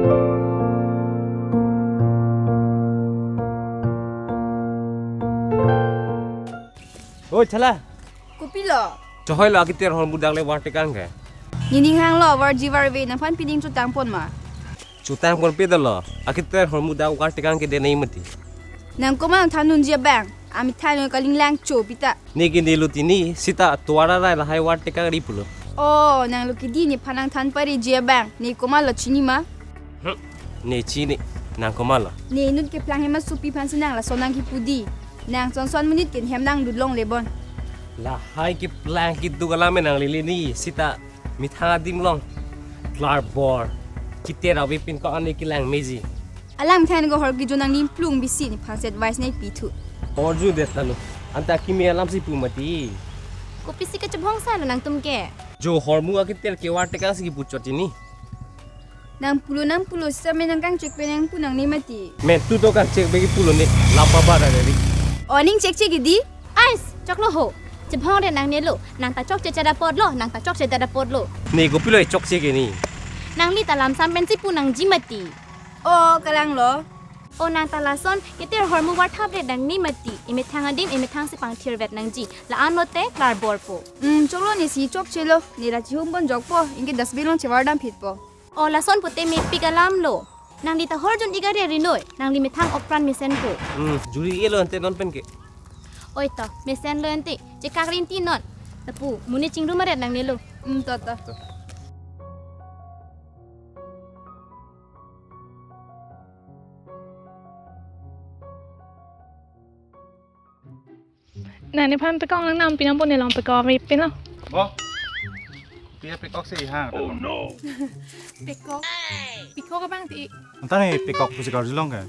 Oh, chala. Kopi lo. Cohoi lo kita orang budak lewat tekan ke? Nining hang lo war jiwar we na pan piding cutang pon ma. Cutang pon peda lo. Kita orang budak lewat tekan ke dia naik mati. Nang ko mang thanun je bang. Ami thanun kaling lang cho pita. Ni kini lutini sita tuara rai lah hai wat tekan ripulo. Oh, nang lu kidi ni panang than pari je bang. Ni ko ma lo chini ma. Ni chini nang komala. Ni nut ke plang hema supi pan sinang la sonang ki pudi. Nang son menit ken hem nang dudlong lebon. Lah hai ki plang ki tu kala menang lili ni sita mitha dimlong. Klarbor. Kita rawi pin ko ani ki lang mezi. Alam than go hor ki jonang nim plung bisi ni phang advice nei pi thu. Orju detalo. Anta kimi alam si pumati. Kopi si kecebong sa nang tumke. Jo hormu kita ke wat tekan si pucot ini. Nang puluh sa menang kang cek penang punang ni mati. Men tu to kan cek bagi puluh ni lapa bara dari. Oning cek gidi. Ais, cok lo ho. Cebong de nang nelo, nang ta cok cecada pod lo, nang ta cok cecada pod lo. Ni kopi lo cok cek ni. Nang li talam sampen si punang jimati. Oh, kalang lo. O nang talason, kita hormu war thap de nang ni mati. Ime thang adim, ime thang si pang tir vet nang ji. La an lote klar bor po. Choklo ni si chok chelo. Ni ra chi humbon jok po. Inke 10 bilong chewardam fit po. O lason pute me pigalam lo. Nang li ta horjun igare rinoy, nang li me thang opran mesen po. Juri elo ante non pen ke. Oi to, mesen lo ente, cekak rinti non. Tapu, muni cingru maret nang nelo. Tata. Nah, ni pan pekong nang nam pinang pun ni long pekong rip pin lo. Oh. Pia pekok sih hang. Oh no. Pekok. Pekok ka bang ti. Entah ni pekok pusi kau jelong ke?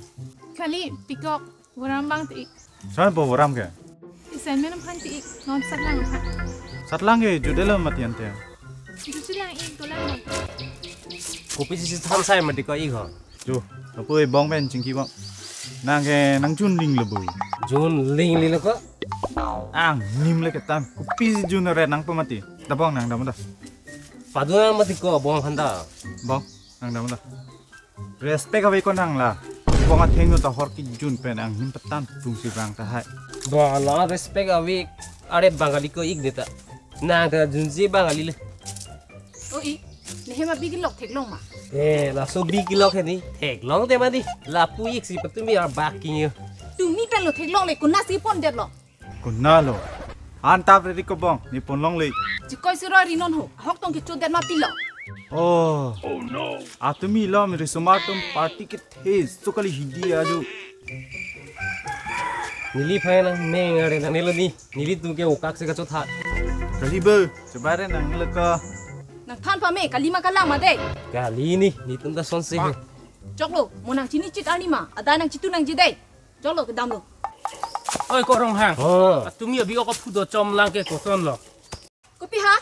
Kali pekok waram bang ti. Soalnya bawa waram ke? Isen menam pan ti ngon satlang ha. Satlang ke judel mati ante. Itu silang ik tolang. Kopi si tham sai mati ko iko. Jo, apa bong pen cingki bong. Nang ke nang jun ling lebu. Jun ling li ko. Ang nim le ketan. Kopi si jun red nang pemati. Dabong nang damu dah. Paduna mati ko bong handa. Bong nang damu dah. Respect awe ko nang lah. Bong atheng no ta hor ki jun pen ang nim petan fungsi bang ta hai. Doa respect awi are bangali ko ik deta. Nang ta junji bangali le. Oi, ni hema bigin lok thek long ma. La so big lok ni. Thek long te madi. La pu ik si patumi ar backing you. Tu mi pen lo thek long le kunna si pon det lo. Kunalo. Antap re ko bong ni pon long le. Jikoi siro rinon ho. Hok tong ki chu det ma pilo. Oh no. Atumi lo mere sumatum party ke the sukali hidi aju. Nili phai na me ngare na nilo ni. Nili tu ke ukak se ka chotha. Kali be sebare nang le ka. Nang than pa me kalima kalang ma de. Kali ni tum da son se. Jok lo, monang chini chit ani ma. Ada nang chitu nang jidai. Jok lo ke dam lo. Oi ko rong hang. Oh. Tumi abi ko phudo chom lang ke ko ton lo. Kopi ha?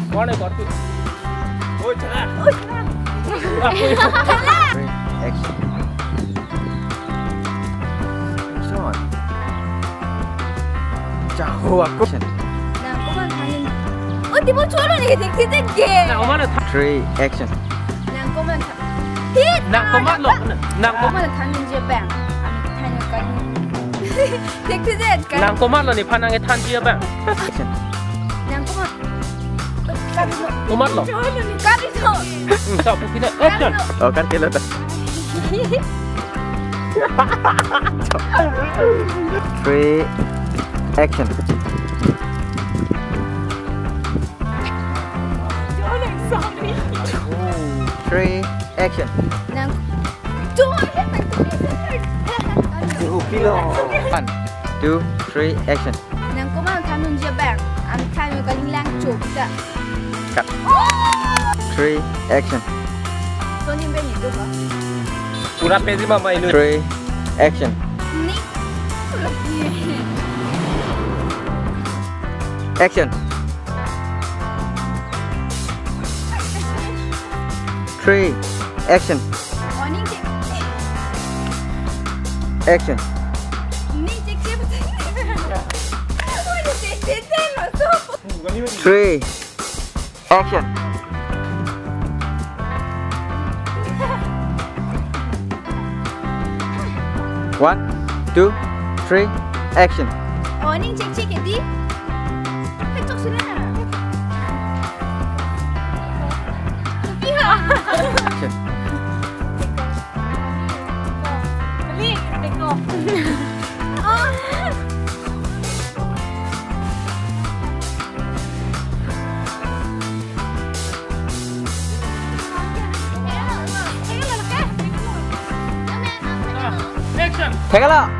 Kone ko tu. Oi chala. Action. Shot. Jauh aku. Nang ko mang thanin. Oh, di mo cholo ni dek ge. Nang mana 3 action. Nang ko mang hit. nang ko mat lo. Nang ko Ko mang thanin je bang. Ami thanyo kan. Dek ka. nang ko mat lo ni panang e than dia bang. Action. Nang ko mang. Ko mat lo. Kari to. Sa pu kina action. Oh kan kilo dah. 3 action. 3 action. Nang. Tuh. Kilo. 1 2 3 action. Nang ko mang thanun je bang. Ami thanyo kaling lang cho pita. Cut. 3 action. So ni ben ni do ba? Pura pezi mama inu. 3 action. Ni. Action. 3 action. Oh, ni cek. Action. Ni cek betul. Oh, ni cek lo so. 3 Action. 1, 2, 3, action. Oh, ning cek edi. Ketok sudah. Action. Action. Take a look.